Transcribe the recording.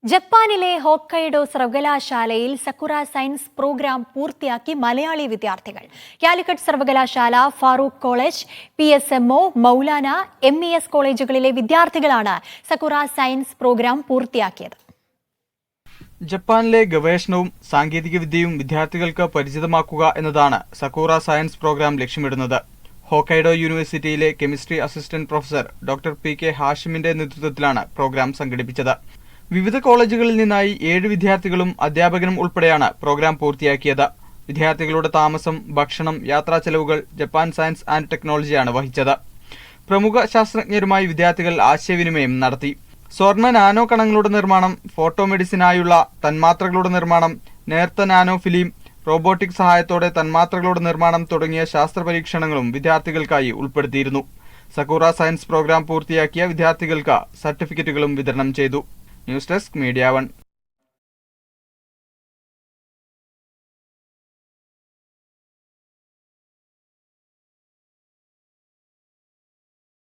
ജപ്പാനിലെ ഹോക്കൈഡോ സർവകലാശാലയിൽ സക്കുറ science programme പൂർത്തിയാക്കി മലയാളി വിദ്യാർത്ഥികൾ. കാലിക്കറ്റ് സർവകലാശാല, Farook college, PSMO, Maulana, MES കോളേജുകളിലെ വിദ്യാർത്ഥികളാണ് സക്കുറ സയൻസ് പ്രോഗ്രാം പൂർത്തിയാക്കിയത്. ജപ്പാനിലെ ഗവേഷണവും സാങ്കേതികവിദ്യയും വിദ്യാർത്ഥികൾക്ക് പരിചിതമാക്കുക എന്നതാണ് സക്കുറ സയൻസ് പ്രോഗ്രാം ലക്ഷ്യമിടുന്നത്. ഹോക്കൈഡോ യൂണിവേഴ്സിറ്റിയിലെ chemistry assistant professor doctor PK ഹാഷിമിന്റെ നേതൃത്വത്തിലാണ് പ്രോഗ്രാം സംഘടിപ്പിച്ചത്. വിവിധ കോളേജുകളിൽ നിന്നായി 7 വിദ്യാർത്ഥികളും അധ്യാപകനും ഉൾപ്പെടെയാണ് പ്രോഗ്രാം പൂർത്തിയാക്കിയത്. വിദ്യാർത്ഥികളുടെ താമസം, ഭക്ഷണം, യാത്രാ ചെലവുകൾ ജപ്പാൻ സയൻസ് ആൻഡ് ടെക്നോളജിയാണ് വഹിച്ചത്. പ്രമുഖ ശാസ്ത്രജ്ഞരുമായി വിദ്യാർത്ഥികൾ ആശയവിനിമയം നടത്തി. സ്വർണ്ണ നാനോ കണങ്ങളുടെ നിർമ്മാണം, ഫോട്ടോ മെഡിസിനായുള്ള തന്മാത്രകളുടെ നിർമ്മാണം, നേർത്ത നാനോ ഫിലിം, റോബോട്ടിക് സഹായത്തോടെ തന്മാത്രകളുടെ നിർമ്മാണം തുടങ്ങിയ ശാസ്ത്ര പരീക്ഷണങ്ങളും വിദ്യാർത്ഥികൾക്കായി ഉൾപ്പെടുത്തിയിരുന്നു. സക്കുറ സയൻസ് പ്രോഗ്രാം പൂർത്തിയാക്കിയ വിദ്യാർത്ഥികൾക്ക് സർട്ടിഫിക്കറ്റുകളും വിതരണം ചെയ്തു. News desk, media 1.